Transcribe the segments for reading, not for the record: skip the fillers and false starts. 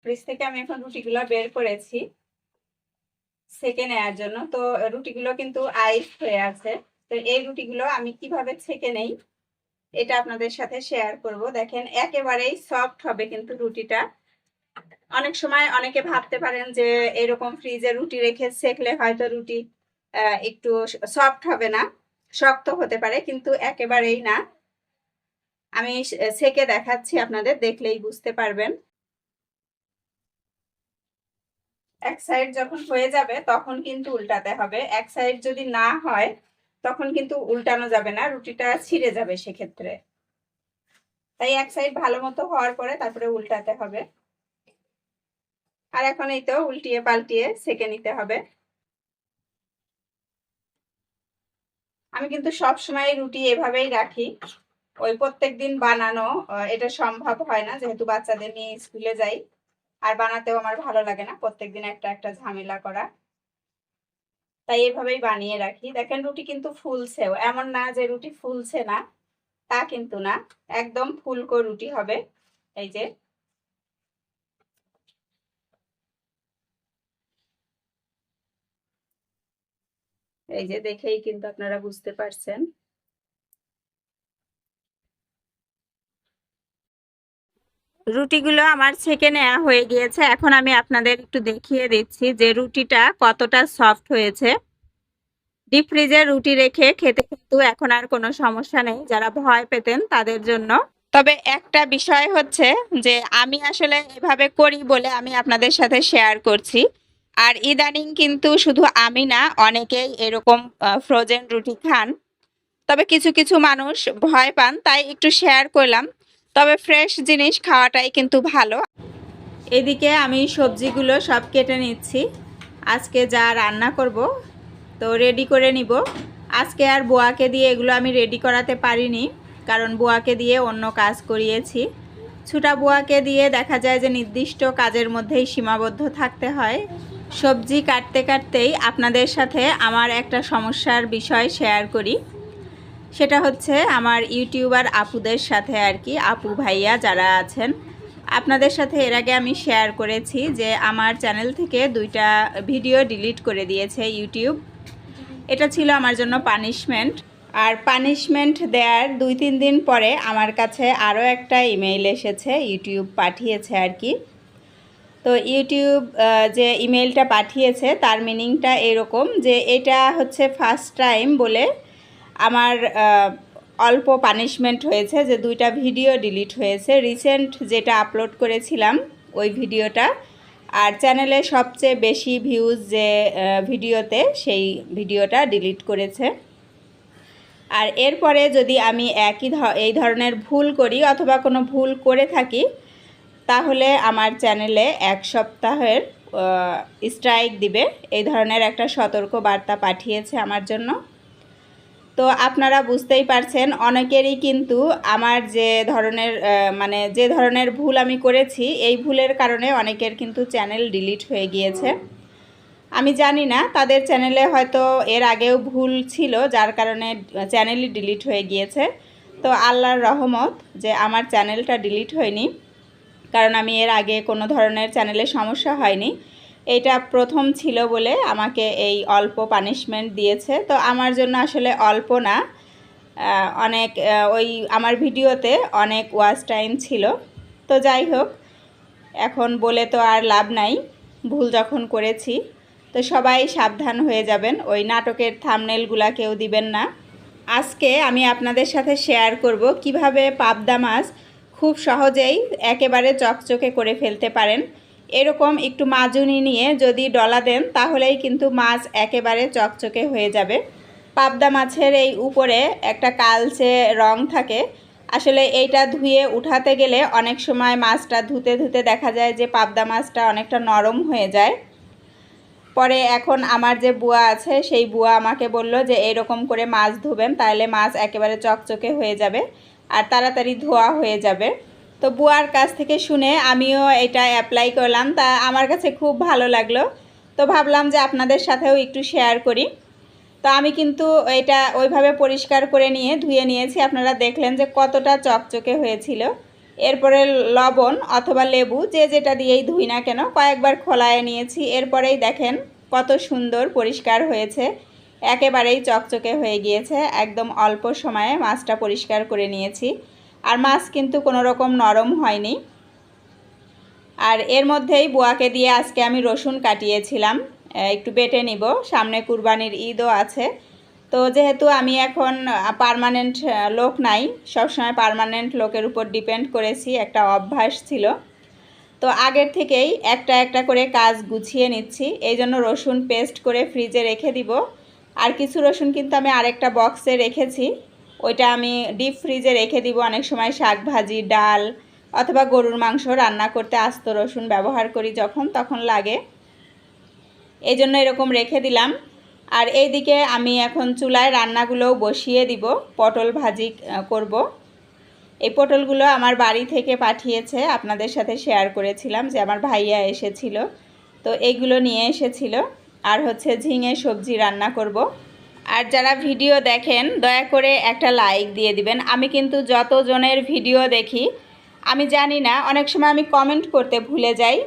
Fridge থেকে আমি এখন রুটিগুলো বের করেছি সেকে নেওয়ার জন্য। তো রুটিগুলো কিন্তু আইস হয়ে আছে। তো এই রুটিগুলো আমি কিভাবে ছেঁকে নেই এটা আপনাদের সাথে শেয়ার করব। দেখেন একেবারেই সফট হবে কিন্তু রুটিটা। অনেক সময় অনেকে ভাবতে পারেন যে এরকম ফ্রিজে রুটি রেখে সেকলে হয়তো রুটি একটু সফট হবে না, শক্ত হতে পারে, কিন্তু একেবারেই না। আমি সেকে দেখাচ্ছি, আপনাদের দেখলেই বুঝতে পারবেন। এক সাইড যখন হয়ে যাবে তখন কিন্তু উল্টাতে হবে। এক সাইড যদি না হয় তখন কিন্তু উল্টানো যাবে না, রুটিটা ছিঁড়ে যাবে সেক্ষেত্রে। তাই এক সাইড ভালো মতো হওয়ার পরে তারপরে উল্টাতে হবে। আর এখন এই তো উল্টিয়ে পাল্টিয়ে সেকে নিতে হবে। আমি কিন্তু সব সময় রুটি এভাবেই রাখি। ওই প্রত্যেকদিন বানানো এটা সম্ভব হয় না, যেহেতু বাচ্চাদের নিয়ে স্কুলে যাই, আর বানাতেও আমার ভালো লাগে না প্রত্যেকদিন একটা একটা ঝামেলা করা। তাই এভাবেই বানিয়ে রাখি। দেখেন রুটি কিন্তু ফুলছেও, এমন না যে রুটি ফুলছে না, তা কিন্তু না, একদম ফুলকো রুটি হবে। এই যে দেখেই কিন্তু আপনারা বুঝতে পারছেন। রুটিগুলো আমার ছেঁকে নেওয়া হয়ে গিয়েছে। এখন আমি আপনাদের একটু দেখিয়ে দিচ্ছি যে রুটিটা কতটা সফট হয়েছে। ডিপ ফ্রিজে রুটি রেখে খেতে কিন্তু এখন আর কোনো সমস্যা নেই, যারা ভয় পেতেন তাদের জন্য। তবে একটা বিষয় হচ্ছে যে আমি আসলে এভাবে করি বলে আমি আপনাদের সাথে শেয়ার করছি। আর ইদানিং কিন্তু শুধু আমি না, অনেকেই এরকম ফ্রোজেন রুটি খান। তবে কিছু কিছু মানুষ ভয় পান, তাই একটু শেয়ার করলাম। তবে ফ্রেশ জিনিস খাওয়াটাই কিন্তু ভালো। এদিকে আমি সবজিগুলো সব কেটে নিচ্ছি, আজকে যা রান্না করব তো রেডি করে নিব। আজকে আর বুয়াকে দিয়ে এগুলো আমি রেডি করাতে পারিনি, কারণ বুয়াকে দিয়ে অন্য কাজ করিয়েছি। ছোটা বুয়াকে দিয়ে দেখা যায় যে নির্দিষ্ট কাজের মধ্যেই সীমাবদ্ধ থাকতে হয়। সবজি কাটতে কাটতেই আপনাদের সাথে আমার একটা সমস্যার বিষয় শেয়ার করি। সেটা হচ্ছে আমার ইউটিউবার আপুদের সাথে আর কি, আপু ভাইয়া যারা আছেন, আপনাদের সাথে এর আগে আমি শেয়ার করেছি যে আমার চ্যানেল থেকে 2টা ভিডিও ডিলিট করে দিয়েছে ইউটিউব। এটা ছিল আমার জন্য পানিশমেন্ট। আর পানিশমেন্ট দেওয়ার 2-3 দিন পরে আমার কাছে আরও একটা ইমেইল এসেছে, ইউটিউব পাঠিয়েছে আর কি। তো ইউটিউব যে ইমেইলটা পাঠিয়েছে তার মিনিংটা এরকম যে এটা হচ্ছে ফার্স্ট টাইম বলে আমার অল্প পানিশমেন্ট হয়েছে, যে 2টা ভিডিও ডিলিট হয়েছে। রিসেন্ট যেটা আপলোড করেছিলাম ওই ভিডিওটা, আর চ্যানেলে সবচেয়ে বেশি ভিউজ যে ভিডিওতে, সেই ভিডিওটা ডিলিট করেছে। আর এরপরে যদি আমি এই ধরনের ভুল করি অথবা কোনো ভুল করে থাকি, তাহলে আমার চ্যানেলে 1 সপ্তাহের স্ট্রাইক দিবে, এই ধরনের একটা সতর্ক বার্তা পাঠিয়েছে আমার জন্য। তো আপনারা বুঝতেই পারছেন, অনেকেরই কিন্তু আমার যে ধরনের ভুল আমি করেছি, এই ভুলের কারণে অনেকের কিন্তু চ্যানেল ডিলিট হয়ে গিয়েছে। আমি জানি না, তাদের চ্যানেলে হয়তো এর আগেও ভুল ছিল, যার কারণে চ্যানেলই ডিলিট হয়ে গিয়েছে। তো আল্লাহর রহমত যে আমার চ্যানেলটা ডিলিট হয়নি, কারণ আমি এর আগে কোনো ধরনের চ্যানেলে সমস্যা হয়নি। এটা প্রথম ছিল বলে আমাকে এই অল্প পানিশমেন্ট দিয়েছে। তো আমার জন্য আসলে অল্প না, অনেক ওই আমার ভিডিওতে অনেক ওয়াচ টাইম ছিল। তো যাই হোক, এখন বলে তো আর লাভ নাই, ভুল যখন করেছি। তো সবাই সাবধান হয়ে যাবেন, ওই নাটকের থাম্বনেলগুলা কেউ দিবেন না। আজকে আমি আপনাদের সাথে শেয়ার করব কিভাবে পাবদা মাছ খুব সহজেই একেবারে চকচকে করে ফেলতে পারেন। এরকম একটু মাজুনি নিয়ে যদি ডলা দেন তাহলেই কিন্তু মাছ একেবারে চকচকে হয়ে যাবে। পাবদা মাছের এই উপরে একটা কালচে রং থাকে, আসলে এইটা ধুয়ে উঠাতে গেলে অনেক সময় মাছটা ধুতে ধুতে দেখা যায় যে পাবদা মাছটা অনেকটা নরম হয়ে যায়। পরে এখন আমার যে বুয়া আছে সেই বুয়া আমাকে বলল যে এরকম করে মাছ ধুবেন, তাহলে মাছ একেবারে চকচকে হয়ে যাবে আর তাড়াতাড়ি ধোয়া হয়ে যাবে। তো বুয়ার কাছ থেকে শুনে আমিও এটা অ্যাপ্লাই করলাম, তা আমার কাছে খুব ভালো লাগলো। তো ভাবলাম যে আপনাদের সাথেও একটু শেয়ার করি। তো আমি কিন্তু এটা ওইভাবে পরিষ্কার করে নিয়ে ধুয়ে নিয়েছি, আপনারা দেখলেন যে কতটা চকচকে হয়েছিল। এরপরে লবণ অথবা লেবু যে যেটা দিয়েই ধুই না কেন কয়েকবার খোলায় নিয়েছি। এরপরেই দেখেন কত সুন্দর পরিষ্কার হয়েছে, একেবারেই চকচকে হয়ে গিয়েছে। একদম অল্প সময়ে মাছটা পরিষ্কার করে নিয়েছি। আর মাছ কিন্তু কোনো রকম নরম হয়নি। আর এর মধ্যেই বুয়াকে দিয়ে আজকে আমি রসুন কাটিয়েছিলাম, একটু বেটে নিব, সামনে কুরবানির ঈদও আছে। তো যেহেতু আমি এখন পার্মানেন্ট লোক নাই, সবসময় পার্মানেন্ট লোকের উপর ডিপেন্ড করেছি, একটা অভ্যাস ছিল। তো আগের থেকেই একটা একটা করে কাজ গুছিয়ে নিচ্ছি। এই জন্য রসুন পেস্ট করে ফ্রিজে রেখে দিব। আর কিছু রসুন কিন্তু আমি আরেকটা বক্সে রেখেছি, ওইটা আমি ডিপ ফ্রিজে রেখে দিব। অনেক সময় শাক ভাজি, ডাল অথবা গরুর মাংস রান্না করতে আস্ত রসুন ব্যবহার করি, যখন তখন লাগে, এই জন্য এরকম রেখে দিলাম। আর এইদিকে আমি এখন চুলায় রান্নাগুলোও বসিয়ে দিব, পটল ভাজি করব। এই পটলগুলো আমার বাড়ি থেকে পাঠিয়েছে, আপনাদের সাথে শেয়ার করেছিলাম যে আমার ভাইয়া এসেছিল, তো এইগুলো নিয়ে এসেছিল। আর হচ্ছে ঝিঙে সবজি রান্না করব। আর যারা ভিডিও দেখেন দয়া করে একটা লাইক দিয়ে দিবেন। আমি কিন্তু যতজনের ভিডিও দেখি আমি জানি না, অনেক সময় আমি কমেন্ট করতে ভুলে যাই,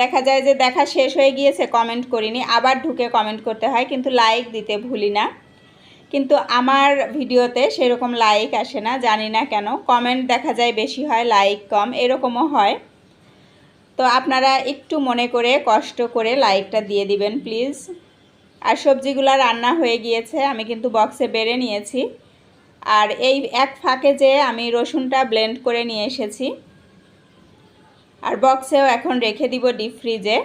দেখা যায় যে দেখা শেষ হয়ে গিয়েছে কমেন্ট করিনি, আবার ঢুকে কমেন্ট করতে হয়, কিন্তু লাইক দিতে ভুলি না। কিন্তু আমার ভিডিওতে সেরকম লাইক আসে না, জানি না কেন, কমেন্ট দেখা যায় বেশি হয়, লাইক কম, এরকমও হয়। তো আপনারা একটু মনে করে কষ্ট করে লাইকটা দিয়ে দিবেন প্লিজ। আর সবজিগুলো রান্না হয়ে গিয়েছে, আমি কিন্তু বক্সে বেড়ে নিয়েছি। আর এই এক ফাঁকে যে আমি রসুনটা ব্লেন্ড করে নিয়ে এসেছি, আর বক্সেও এখন রেখে দিব ডিপ ফ্রিজে।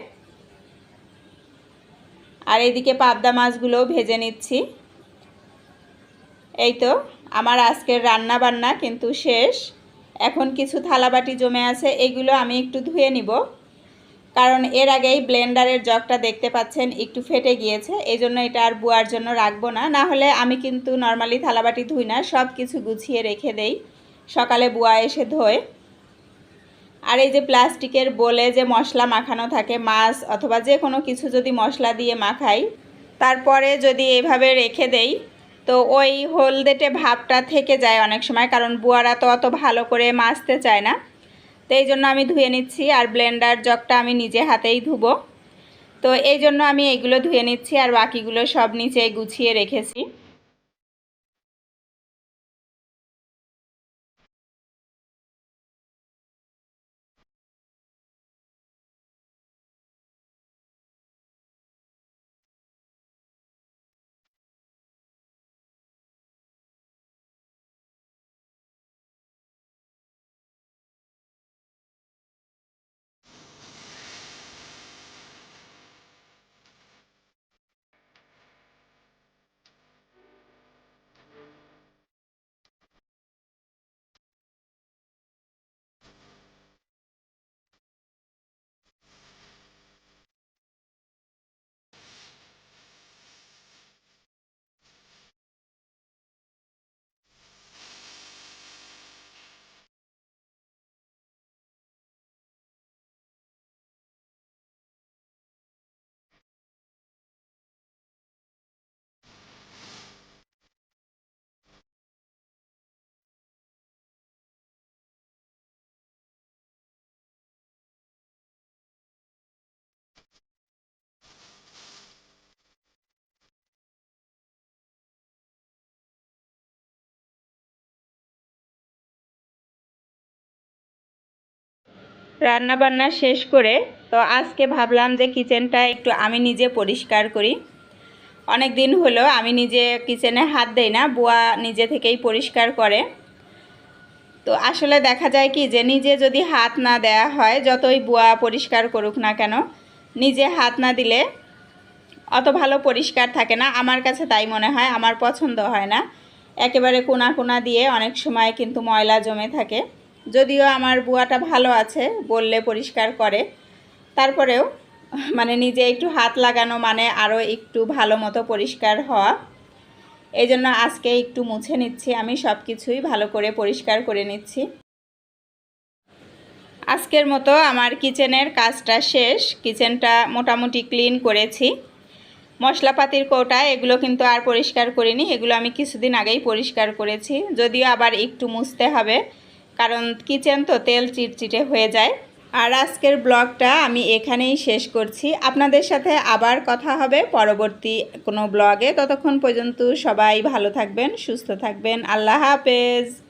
আর এইদিকে পাবদা মাছগুলোও ভেজে নিচ্ছি। এই তো আমার আজকের রান্না বান্না কিন্তু শেষ। এখন কিছু থালাবাটি জমে আছে, এগুলো আমি একটু ধুয়ে নিব, কারণ এর আগেই ব্লেন্ডারের জগটা দেখতে পাচ্ছেন একটু ফেটে গিয়েছে, এই জন্য এটা আর বুয়ার জন্য রাখবো না। না হলে আমি কিন্তু নর্মালি থালাবাটি ধুই না, সব কিছু গুছিয়ে রেখে দেই, সকালে বুয়া এসে ধোয়। আর এই যে প্লাস্টিকের বোলে যে মশলা মাখানো থাকে, মাছ অথবা যে কোনো কিছু যদি মশলা দিয়ে মাখাই, তারপরে যদি এইভাবে রেখে দেই, তো ওই হলদেটে ভাবটা থেকে যায় অনেক সময়, কারণ বুয়ারা তো অত ভালো করে মাজতে চায় না। তো এই জন্য আমি ধুয়ে নিচ্ছি। আর ব্লেন্ডার জগটা আমি নিজে হাতেই ধুবো, তো এই জন্য আমি এগুলো ধুয়ে নিচ্ছি। আর বাকিগুলো সব নিচে গুছিয়ে রেখেছি। রান্না বান্না শেষ করে তো আজকে ভাবলাম যে কিচেনটা একটু আমি নিজে পরিষ্কার করি। অনেক দিন হলো আমি নিজে কিচেনে হাত দেই না, বুয়া নিজে থেকেই পরিষ্কার করে। তো আসলে দেখা যায় কি যে নিজে যদি হাত না দেয়া হয়, যতই বুয়া পরিষ্কার করুক না কেন, নিজে হাত না দিলে অত ভালো পরিষ্কার থাকে না। আমার কাছে তাই মনে হয়, আমার পছন্দ হয় না। একেবারে কোনা কোনা দিয়ে অনেক সময় কিন্তু ময়লা জমে থাকে। যদিও আমার বুয়াটা ভালো আছে, বললে পরিষ্কার করে, তারপরেও মানে নিজে একটু হাত লাগানো মানে আরও একটু ভালো মতো পরিষ্কার হওয়া। এই জন্য আজকে একটু মুছে নিচ্ছি, আমি সব কিছুই ভালো করে পরিষ্কার করে নিচ্ছি। আজকের মতো আমার কিচেনের কাজটা শেষ। কিচেনটা মোটামুটি ক্লিন করেছি। মশলাপাতির কৌটা এগুলো কিন্তু আর পরিষ্কার করিনি, এগুলো আমি কিছুদিন আগেই পরিষ্কার করেছি, যদিও আবার একটু মুছতে হবে, কারণ কিচেন তো তেল চিটচিটে হয়ে যায়। আর আজকের ব্লগটা আমি এখানেই শেষ করছি। আপনাদের সাথে আবার কথা হবে পরবর্তী কোনো ব্লগে। ততক্ষণ পর্যন্ত সবাই ভালো থাকবেন, সুস্থ থাকবেন। আল্লাহ হাফেজ।